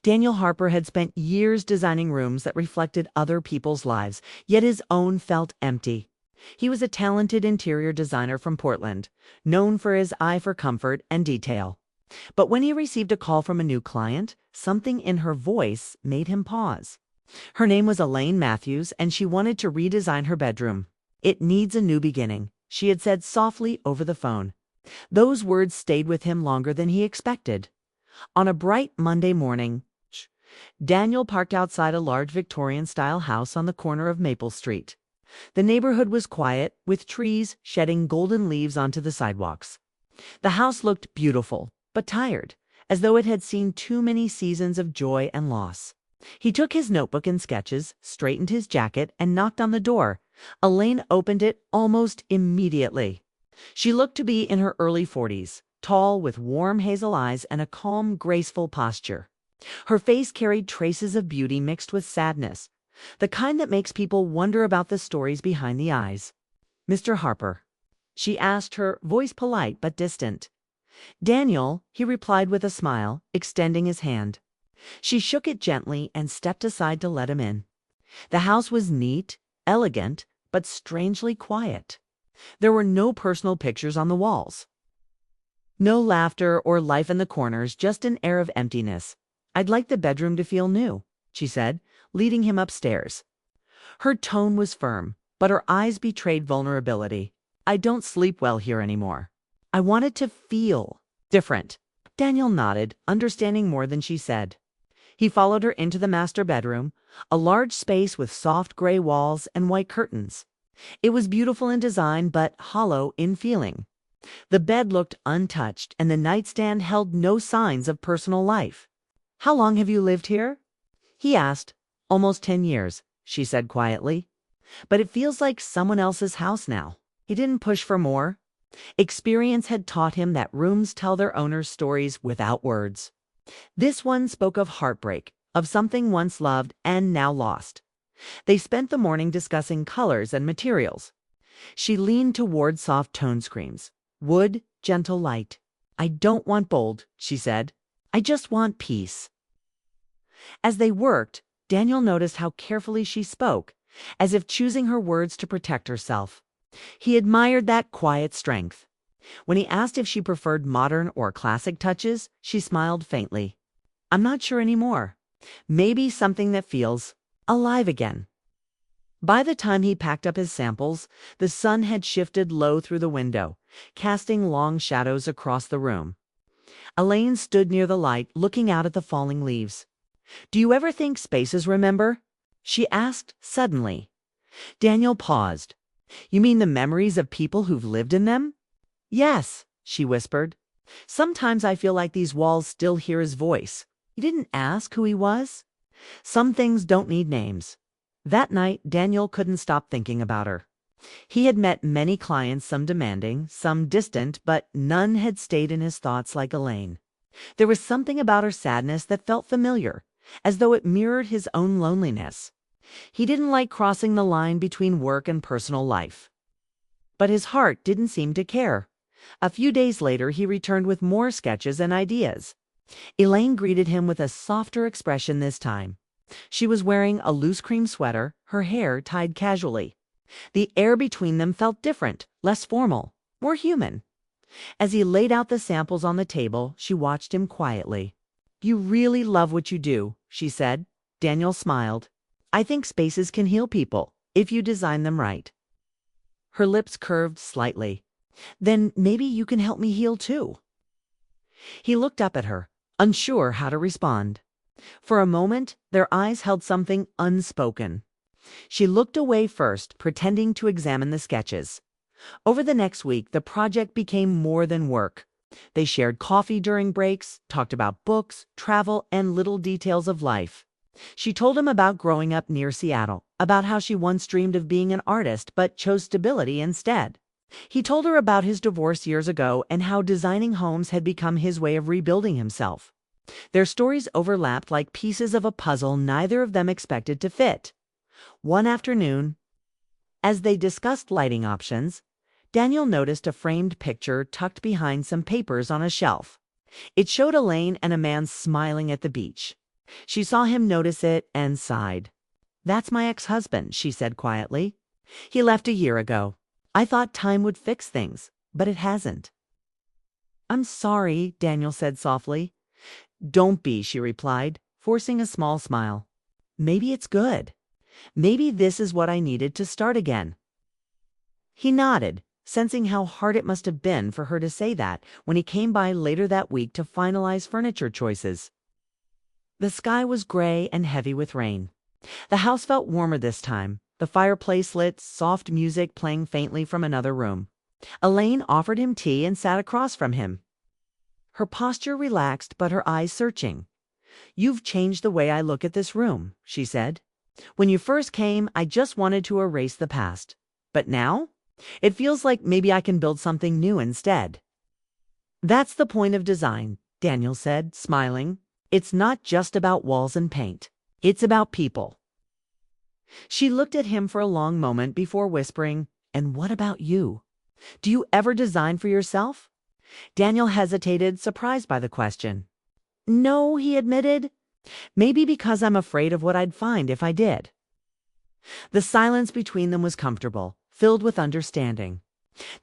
Daniel Harper had spent years designing rooms that reflected other people's lives, yet his own felt empty. He was a talented interior designer from Portland, known for his eye for comfort and detail. But when he received a call from a new client, something in her voice made him pause. Her name was Elaine Matthews, and she wanted to redesign her bedroom. "It needs a new beginning," she had said softly over the phone. Those words stayed with him longer than he expected. On a bright Monday morning, Daniel parked outside a large Victorian-style house on the corner of Maple Street. The neighborhood was quiet, with trees shedding golden leaves onto the sidewalks. The house looked beautiful, but tired, as though it had seen too many seasons of joy and loss. He took his notebook and sketches, straightened his jacket, and knocked on the door. Elaine opened it almost immediately. She looked to be in her early 40s, tall with warm hazel eyes and a calm, graceful posture. Her face carried traces of beauty mixed with sadness, the kind that makes people wonder about the stories behind the eyes. "Mr. Harper?" she asked, her voice polite but distant. "Daniel," he replied with a smile, extending his hand. She shook it gently and stepped aside to let him in. The house was neat, elegant, but strangely quiet. There were no personal pictures on the walls. No laughter or life in the corners, just an air of emptiness. "I'd like the bedroom to feel new," she said, leading him upstairs. Her tone was firm, but her eyes betrayed vulnerability. "I don't sleep well here anymore. I want it to feel different." Daniel nodded, understanding more than she said. He followed her into the master bedroom, a large space with soft gray walls and white curtains. It was beautiful in design, but hollow in feeling. The bed looked untouched, and the nightstand held no signs of personal life. "How long have you lived here?" he asked. "Almost 10 years, she said quietly. "But it feels like someone else's house now." He didn't push for more. Experience had taught him that rooms tell their owners' stories without words. This one spoke of heartbreak, of something once loved and now lost. They spent the morning discussing colors and materials. She leaned toward soft tone screens. "Wood, gentle light. I don't want bold," she said. "I just want peace." As they worked, Daniel noticed how carefully she spoke, as if choosing her words to protect herself. He admired that quiet strength. When he asked if she preferred modern or classic touches, she smiled faintly. "I'm not sure anymore. Maybe something that feels alive again." By the time he packed up his samples, the sun had shifted low through the window, casting long shadows across the room. Elaine stood near the light, looking out at the falling leaves. "Do you ever think spaces remember?" she asked suddenly. Daniel paused. "You mean the memories of people who've lived in them?" "Yes," she whispered. "Sometimes I feel like these walls still hear his voice." He didn't ask who he was. Some things don't need names. That night, Daniel couldn't stop thinking about her. He had met many clients, some demanding, some distant, but none had stayed in his thoughts like Elaine. There was something about her sadness that felt familiar, as though it mirrored his own loneliness. He didn't like crossing the line between work and personal life. But his heart didn't seem to care. A few days later, he returned with more sketches and ideas. Elaine greeted him with a softer expression this time. She was wearing a loose cream sweater, her hair tied casually. The air between them felt different, less formal, more human. As he laid out the samples on the table, she watched him quietly. "You really love what you do," she said. Daniel smiled. "I think spaces can heal people, if you design them right." Her lips curved slightly. "Then maybe you can help me heal too." He looked up at her, unsure how to respond. For a moment, their eyes held something unspoken. She looked away first, pretending to examine the sketches. Over the next week, the project became more than work. They shared coffee during breaks, talked about books, travel, and little details of life. She told him about growing up near Seattle, about how she once dreamed of being an artist but chose stability instead. He told her about his divorce years ago and how designing homes had become his way of rebuilding himself. Their stories overlapped like pieces of a puzzle neither of them expected to fit. One afternoon, as they discussed lighting options, Daniel noticed a framed picture tucked behind some papers on a shelf. It showed Elaine and a man smiling at the beach. She saw him notice it and sighed. "That's my ex-husband," she said quietly. "He left a year ago. I thought time would fix things, but it hasn't." "I'm sorry," Daniel said softly. "Don't be," she replied, forcing a small smile. "Maybe it's good. Maybe this is what I needed to start again." He nodded, sensing how hard it must have been for her to say that when he came by later that week to finalize furniture choices. The sky was gray and heavy with rain. The house felt warmer this time, the fireplace lit, soft music playing faintly from another room. Elaine offered him tea and sat across from him. Her posture relaxed, but her eyes searching. "You've changed the way I look at this room," she said. "When you first came, I just wanted to erase the past. But now, it feels like maybe I can build something new instead." "That's the point of design," Daniel said, smiling. "It's not just about walls and paint. It's about people." She looked at him for a long moment before whispering, "And what about you? Do you ever design for yourself?" Daniel hesitated, surprised by the question. "No," he admitted. "Maybe because I'm afraid of what I'd find if I did." The silence between them was comfortable, filled with understanding.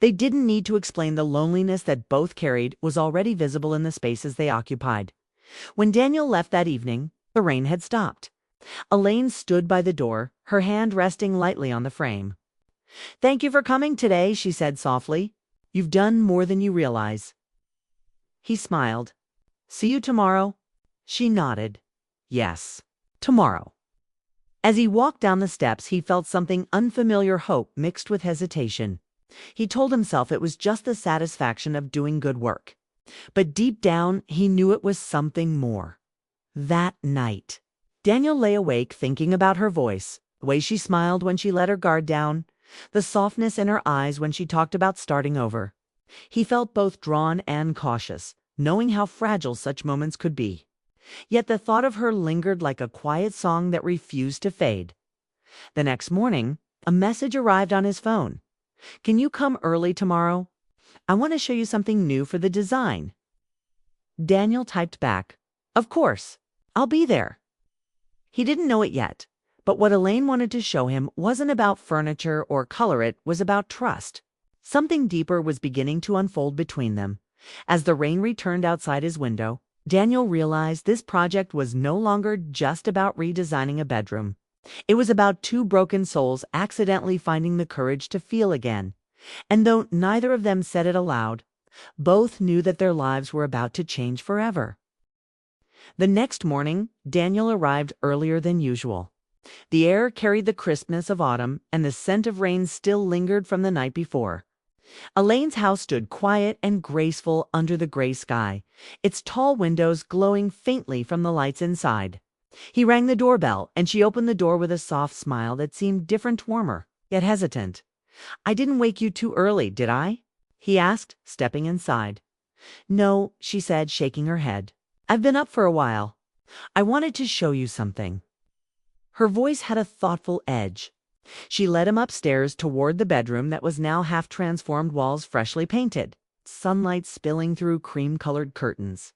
They didn't need to explain the loneliness that both carried was already visible in the spaces they occupied. When Daniel left that evening, the rain had stopped. Elaine stood by the door, her hand resting lightly on the frame. "Thank you for coming today," she said softly. "You've done more than you realize." He smiled. "See you tomorrow?" She nodded. Yes, tomorrow. As he walked down the steps, he felt something unfamiliar, hope mixed with hesitation. He told himself it was just the satisfaction of doing good work. But deep down, he knew it was something more. That night, Daniel lay awake thinking about her voice, the way she smiled when she let her guard down, the softness in her eyes when she talked about starting over. He felt both drawn and cautious, knowing how fragile such moments could be. Yet the thought of her lingered like a quiet song that refused to fade. The next morning, a message arrived on his phone. "Can you come early tomorrow? I want to show you something new for the design." Daniel typed back, "Of course, I'll be there." He didn't know it yet, but what Elaine wanted to show him wasn't about furniture or color, it was about trust. Something deeper was beginning to unfold between them. As the rain returned outside his window, Daniel realized this project was no longer just about redesigning a bedroom. It was about two broken souls accidentally finding the courage to feel again. And though neither of them said it aloud, both knew that their lives were about to change forever. The next morning, Daniel arrived earlier than usual. The air carried the crispness of autumn, and the scent of rain still lingered from the night before. Elaine's house stood quiet and graceful under the gray sky, its tall windows glowing faintly from the lights inside. He rang the doorbell, and she opened the door with a soft smile that seemed different, warmer, yet hesitant. "I didn't wake you too early, did I?" he asked, stepping inside. "No," she said, shaking her head. "I've been up for a while. I wanted to show you something." Her voice had a thoughtful edge. She led him upstairs toward the bedroom that was now half-transformed, walls freshly painted, sunlight spilling through cream-colored curtains.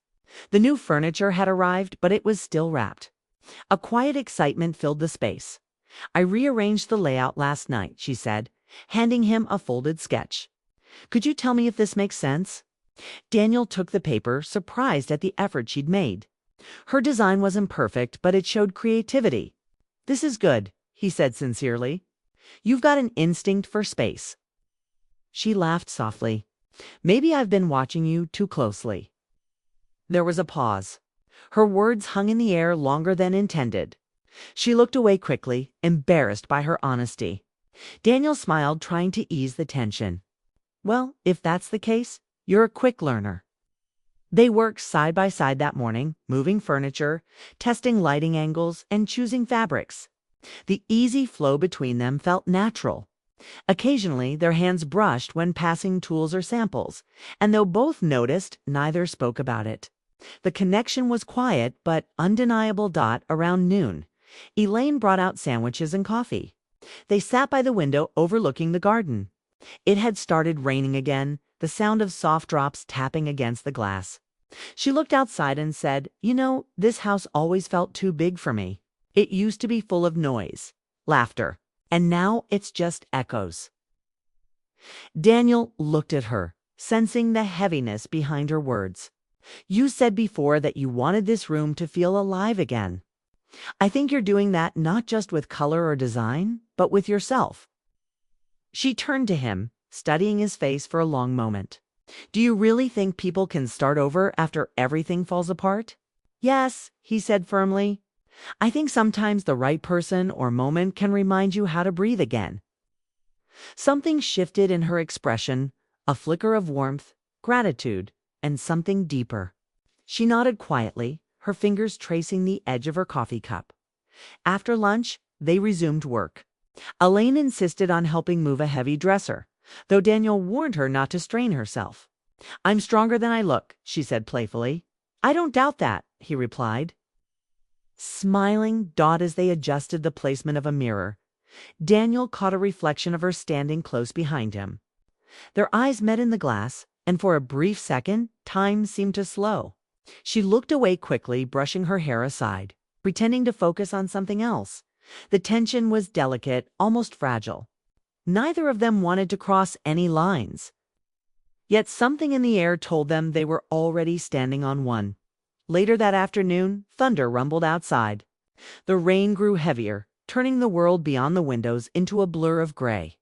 The new furniture had arrived, but it was still wrapped. A quiet excitement filled the space. "I rearranged the layout last night," she said, handing him a folded sketch. "Could you tell me if this makes sense?" Daniel took the paper, surprised at the effort she'd made. Her design wasn't perfect, but it showed creativity. "This is good," he said sincerely. "You've got an instinct for space." She laughed softly. "Maybe I've been watching you too closely." There was a pause. Her words hung in the air longer than intended. She looked away quickly, embarrassed by her honesty. Daniel smiled, trying to ease the tension. "Well, if that's the case, you're a quick learner." They worked side by side that morning, moving furniture, testing lighting angles, and choosing fabrics. The easy flow between them felt natural. Occasionally, their hands brushed when passing tools or samples, and though both noticed, neither spoke about it. The connection was quiet but undeniable. Around noon, Elaine brought out sandwiches and coffee. They sat by the window overlooking the garden. It had started raining again, the sound of soft drops tapping against the glass. She looked outside and said, this house always felt too big for me. It used to be full of noise, laughter, and now it's just echoes. Daniel looked at her, sensing the heaviness behind her words. You said before that you wanted this room to feel alive again. I think you're doing that not just with color or design, but with yourself. She turned to him, studying his face for a long moment. Do you really think people can start over after everything falls apart? Yes, he said firmly. I think sometimes the right person or moment can remind you how to breathe again. Something shifted in her expression, a flicker of warmth, gratitude, and something deeper. She nodded quietly, her fingers tracing the edge of her coffee cup. After lunch, they resumed work. Elaine insisted on helping move a heavy dresser, though Daniel warned her not to strain herself. I'm stronger than I look, she said playfully. I don't doubt that, he replied. Smiling, as they adjusted the placement of a mirror, Daniel caught a reflection of her standing close behind him. Their eyes met in the glass, and for a brief second, time seemed to slow. She looked away quickly, brushing her hair aside, pretending to focus on something else. The tension was delicate, almost fragile. Neither of them wanted to cross any lines. Yet something in the air told them they were already standing on one. Later that afternoon, thunder rumbled outside. The rain grew heavier, turning the world beyond the windows into a blur of gray.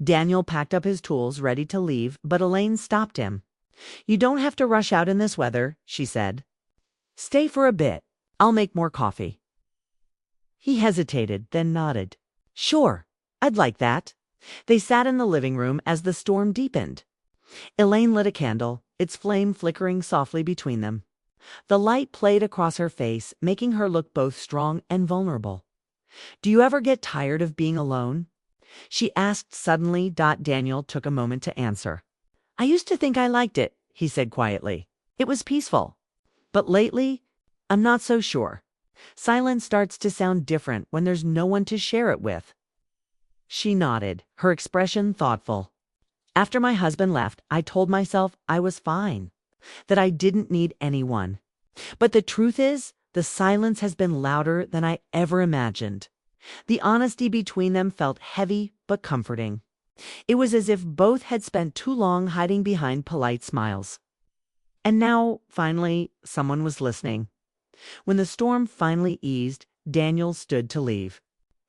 Daniel packed up his tools, ready to leave, but Elaine stopped him. You don't have to rush out in this weather, she said. Stay for a bit. I'll make more coffee. He hesitated, then nodded. Sure, I'd like that. They sat in the living room as the storm deepened. Elaine lit a candle, its flame flickering softly between them. The light played across her face, making her look both strong and vulnerable. Do you ever get tired of being alone? She asked suddenly. Daniel took a moment to answer. I used to think I liked it, he said quietly. It was peaceful. But lately, I'm not so sure. Silence starts to sound different when there's no one to share it with. She nodded, her expression thoughtful. After my husband left, I told myself I was fine, that I didn't need anyone. But the truth is, the silence has been louder than I ever imagined. The honesty between them felt heavy but comforting. It was as if both had spent too long hiding behind polite smiles. And now, finally, someone was listening. When the storm finally eased, Daniel stood to leave.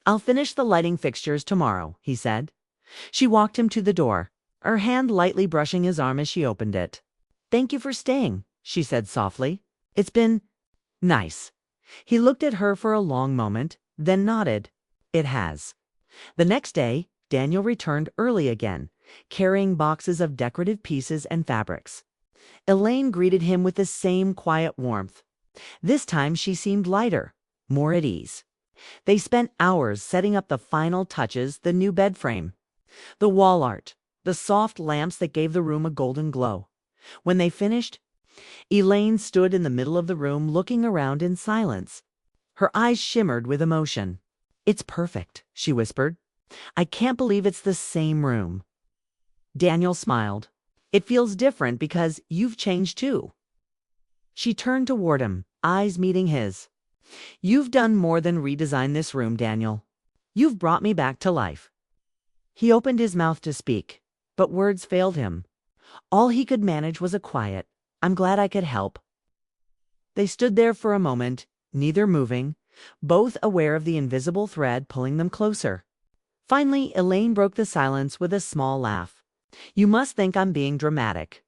I'll finish the lighting fixtures tomorrow, he said. She walked him to the door, her hand lightly brushing his arm as she opened it. Thank you for staying, she said softly. It's been nice. He looked at her for a long moment, then nodded. It has. The next day, Daniel returned early again, carrying boxes of decorative pieces and fabrics. Elaine greeted him with the same quiet warmth. This time she seemed lighter, more at ease. They spent hours setting up the final touches, the new bed frame, the wall art, the soft lamps that gave the room a golden glow. When they finished, Elaine stood in the middle of the room looking around in silence. Her eyes shimmered with emotion. It's perfect, she whispered. I can't believe it's the same room. Daniel smiled. It feels different because you've changed too. She turned toward him, eyes meeting his. You've done more than redesign this room, Daniel. You've brought me back to life. He opened his mouth to speak, but words failed him. All he could manage was a quiet, I'm glad I could help. They stood there for a moment, neither moving, both aware of the invisible thread pulling them closer. Finally, Elaine broke the silence with a small laugh. You must think I'm being dramatic.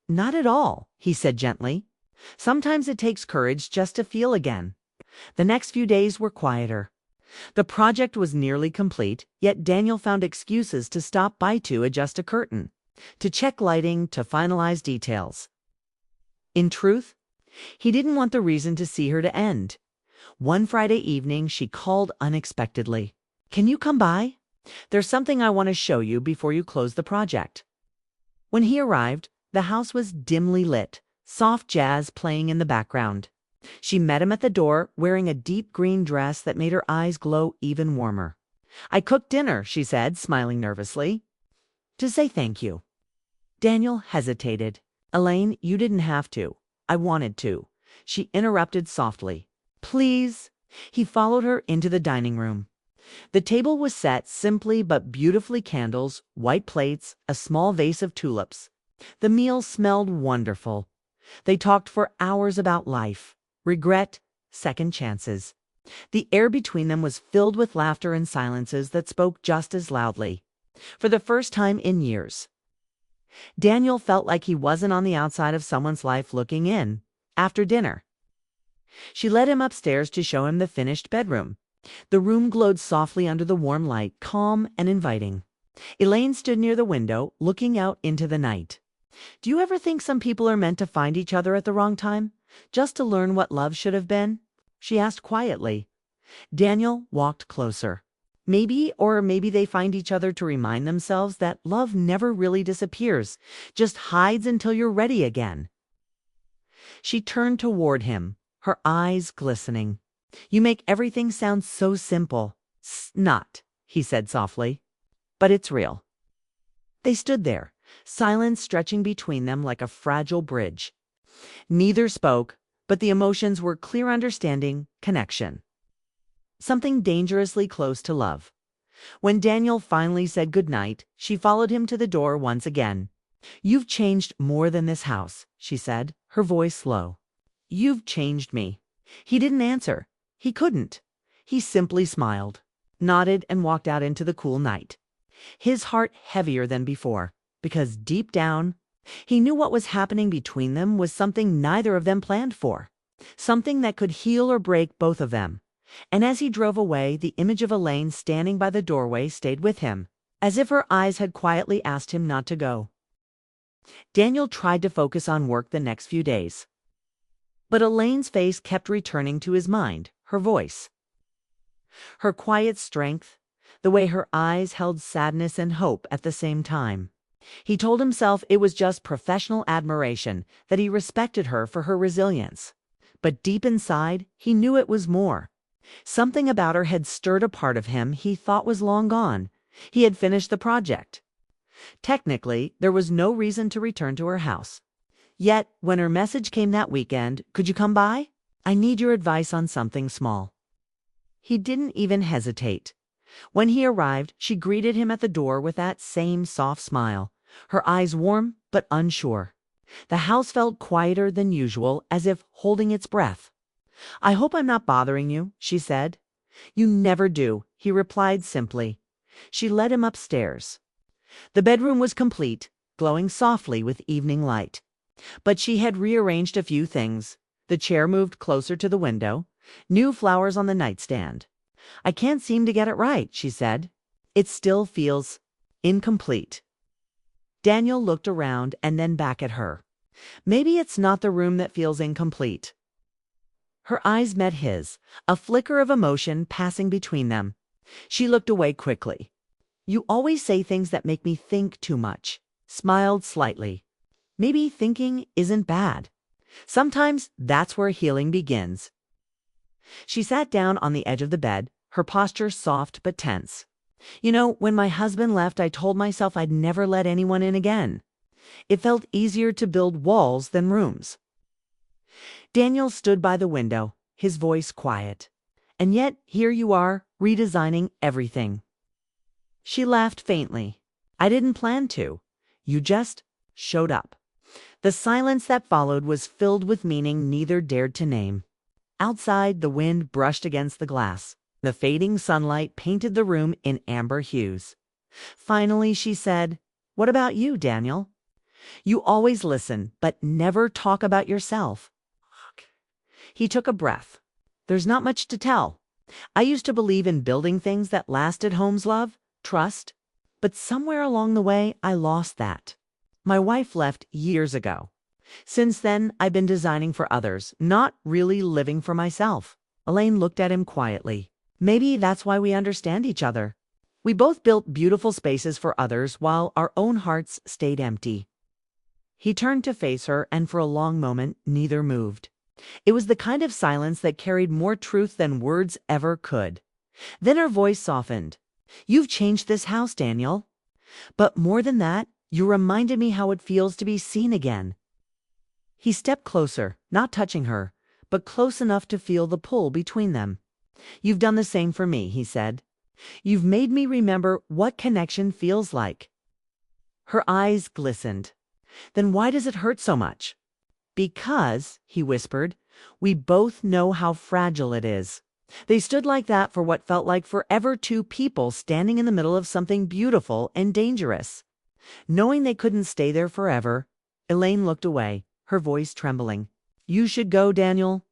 Not at all, he said gently. Sometimes it takes courage just to feel again. The next few days were quieter. The project was nearly complete, yet Daniel found excuses to stop by to adjust a curtain, to check lighting, to finalize details. In truth, he didn't want the reason to see her to end. One Friday evening, she called unexpectedly. Can you come by? There's something I want to show you before you close the project. When he arrived, the house was dimly lit, soft jazz playing in the background. She met him at the door, wearing a deep green dress that made her eyes glow even warmer. I cooked dinner, she said, smiling nervously. To say thank you. Daniel hesitated. Elaine, you didn't have to. I wanted to. She interrupted softly. Please. He followed her into the dining room. The table was set simply but beautifully candles, white plates, a small vase of tulips. The meal smelled wonderful. They talked for hours about life, regret, second chances. The air between them was filled with laughter and silences that spoke just as loudly. For the first time in years, Daniel felt like he wasn't on the outside of someone's life looking in. After dinner, she led him upstairs to show him the finished bedroom. The room glowed softly under the warm light, calm and inviting. Elaine stood near the window, looking out into the night. Do you ever think some people are meant to find each other at the wrong time, just to learn what love should have been? She asked quietly. Daniel walked closer. Maybe they find each other to remind themselves that love never really disappears, just hides until you're ready again. She turned toward him, her eyes glistening. You make everything sound so simple. Not, he said softly, but it's real. They stood there, silence stretching between them like a fragile bridge. Neither spoke, but the emotions were clear understanding, connection. Something dangerously close to love. When Daniel finally said goodnight, she followed him to the door once again. You've changed more than this house, she said, her voice low. You've changed me. He didn't answer. He couldn't. He simply smiled, nodded, and walked out into the cool night. His heart heavier than before, because deep down, he knew what was happening between them was something neither of them planned for, something that could heal or break both of them. And as he drove away, the image of Elaine standing by the doorway stayed with him, as if her eyes had quietly asked him not to go. Daniel tried to focus on work the next few days. But Elaine's face kept returning to his mind, her voice. Her quiet strength, the way her eyes held sadness and hope at the same time. He told himself it was just professional admiration, that he respected her for her resilience. But deep inside, he knew it was more. Something about her had stirred a part of him he thought was long gone. He had finished the project. Technically, there was no reason to return to her house. Yet, when her message came that weekend, could you come by? I need your advice on something small. He didn't even hesitate. When he arrived, she greeted him at the door with that same soft smile, her eyes warm but unsure. The house felt quieter than usual, as if holding its breath. I hope I'm not bothering you, she said. You never do, he replied simply. She led him upstairs. The bedroom was complete, glowing softly with evening light. But she had rearranged a few things. The chair moved closer to the window, new flowers on the nightstand. I can't seem to get it right, she said. It still feels incomplete. Daniel looked around and then back at her. Maybe it's not the room that feels incomplete. Her eyes met his, a flicker of emotion passing between them. She looked away quickly. You always say things that make me think too much, smiled slightly. Maybe thinking isn't bad. Sometimes that's where healing begins. She sat down on the edge of the bed, her posture soft but tense. You know, when my husband left, I told myself I'd never let anyone in again. It felt easier to build walls than rooms. Daniel stood by the window, his voice quiet. And yet, here you are, redesigning everything. She laughed faintly. I didn't plan to. You just showed up. The silence that followed was filled with meaning neither dared to name. Outside, the wind brushed against the glass. The fading sunlight painted the room in amber hues. Finally, she said, What about you, Daniel? You always listen, but never talk about yourself. He took a breath. There's not much to tell. I used to believe in building things that lasted home's love, trust, but somewhere along the way, I lost that. My wife left years ago. Since then, I've been designing for others, not really living for myself. Elaine looked at him quietly. Maybe that's why we understand each other. We both built beautiful spaces for others while our own hearts stayed empty. He turned to face her, and for a long moment, neither moved. It was the kind of silence that carried more truth than words ever could. Then her voice softened. You've changed this house, Daniel. But more than that, you reminded me how it feels to be seen again. He stepped closer, not touching her, but close enough to feel the pull between them. "You've done the same for me," he said. "You've made me remember what connection feels like." Her eyes glistened. "Then why does it hurt so much?" "Because," he whispered, "we both know how fragile it is." They stood like that for what felt like forever, two people standing in the middle of something beautiful and dangerous. Knowing they couldn't stay there forever, Elaine looked away, her voice trembling. "You should go, Daniel,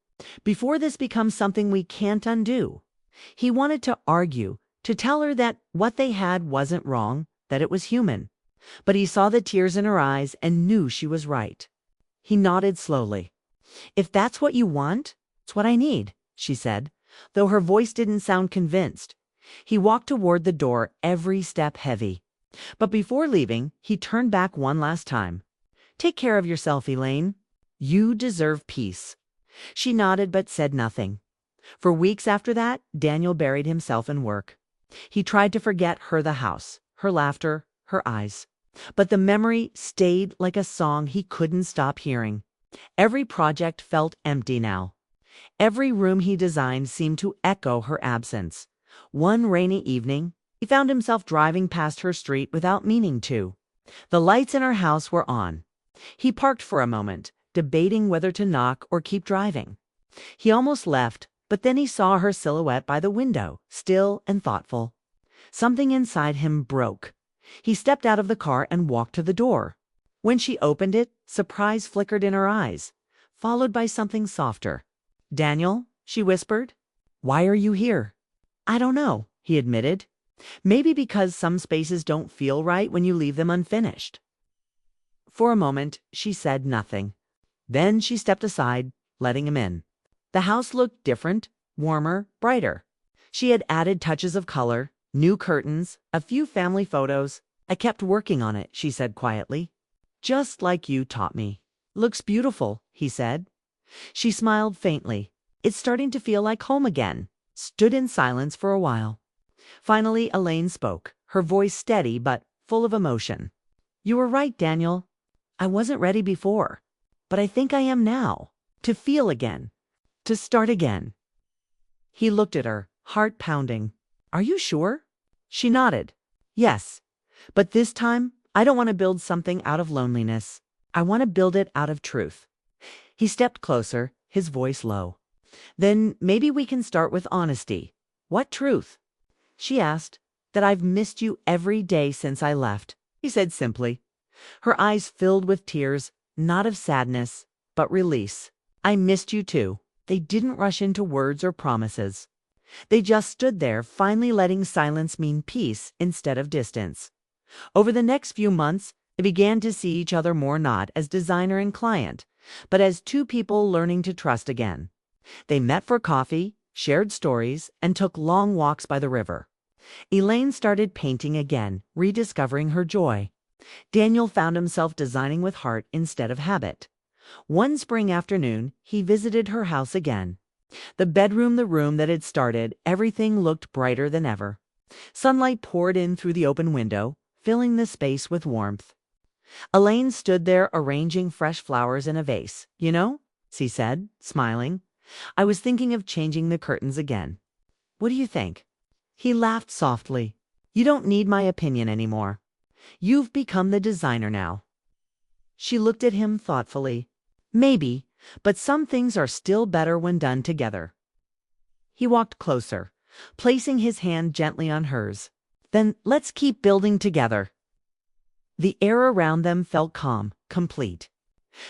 before this becomes something we can't undo." He wanted to argue, to tell her that what they had wasn't wrong, that it was human. But he saw the tears in her eyes and knew she was right. He nodded slowly. "If that's what you want, it's what I need," she said, though her voice didn't sound convinced. He walked toward the door, every step heavy. But before leaving, he turned back one last time. "Take care of yourself, Elaine. You deserve peace." She nodded but said nothing. For weeks after that, Daniel buried himself in work. He tried to forget her, the house, her laughter, her eyes. But the memory stayed like a song he couldn't stop hearing. Every project felt empty now. Every room he designed seemed to echo her absence. One rainy evening, he found himself driving past her street without meaning to. The lights in her house were on. He parked for a moment, debating whether to knock or keep driving. He almost left, but then he saw her silhouette by the window, still and thoughtful. Something inside him broke. He stepped out of the car and walked to the door. When she opened it, surprise flickered in her eyes, followed by something softer. "Daniel," she whispered, "why are you here?" "I don't know," he admitted. "Maybe because some spaces don't feel right when you leave them unfinished." For a moment, she said nothing. Then she stepped aside, letting him in. The house looked different, warmer, brighter. She had added touches of color, new curtains, a few family photos. "I kept working on it," she said quietly. "Just like you taught me." "Looks beautiful," he said. She smiled faintly. "It's starting to feel like home again." Stood in silence for a while. Finally, Elaine spoke, her voice steady but full of emotion. "You were right, Daniel. I wasn't ready before, but I think I am now. To feel again. To start again." He looked at her, heart pounding. "Are you sure?" She nodded. "Yes, but this time, I don't want to build something out of loneliness. I want to build it out of truth." He stepped closer, his voice low. "Then maybe we can start with honesty." "What truth?" She asked. "That I've missed you every day since I left," he said simply. Her eyes filled with tears, not of sadness, but release. "I missed you too." They didn't rush into words or promises. They just stood there, finally letting silence mean peace instead of distance. Over the next few months, they began to see each other more not as designer and client, but as two people learning to trust again. They met for coffee, shared stories, and took long walks by the river. Elaine started painting again, rediscovering her joy. Daniel found himself designing with heart instead of habit. One spring afternoon, he visited her house again. The bedroom, the room that had started, everything looked brighter than ever. Sunlight poured in through the open window, filling the space with warmth. Elaine stood there arranging fresh flowers in a vase. "You know," she said, smiling, "I was thinking of changing the curtains again. What do you think?" He laughed softly. "You don't need my opinion anymore. You've become the designer now." She looked at him thoughtfully. "Maybe, but some things are still better when done together." He walked closer, placing his hand gently on hers. "Then let's keep building together." The air around them felt calm, complete.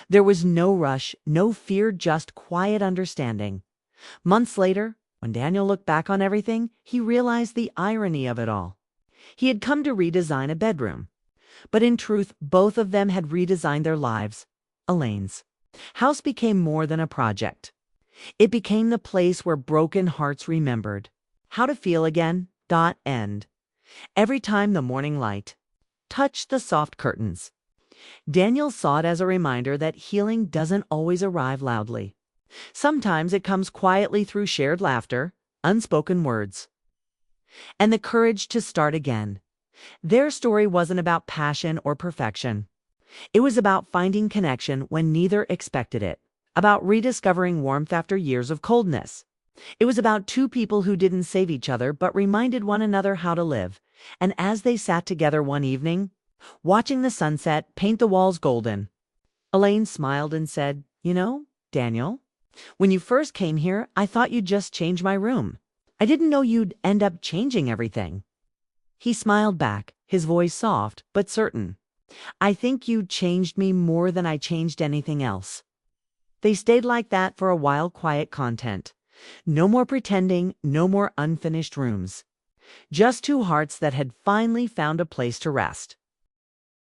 There was no rush, no fear, just quiet understanding. Months later, when Daniel looked back on everything, he realized the irony of it all. He had come to redesign a bedroom, but in truth, both of them had redesigned their lives. Elaine's house became more than a project. It became the place where broken hearts remembered how to feel again. End. Every time the morning light touched the soft curtains, Daniel saw it as a reminder that healing doesn't always arrive loudly. Sometimes it comes quietly through shared laughter, unspoken words, and the courage to start again. Their story wasn't about passion or perfection. It was about finding connection when neither expected it, about rediscovering warmth after years of coldness. It was about two people who didn't save each other but reminded one another how to live. And as they sat together one evening, watching the sunset paint the walls golden, Elaine smiled and said, "You know, Daniel, when you first came here, I thought you'd just change my room. I didn't know you'd end up changing everything." He smiled back, his voice soft but certain. "I think you changed me more than I changed anything else." They stayed like that for a while, quiet content. No more pretending, no more unfinished rooms. Just two hearts that had finally found a place to rest.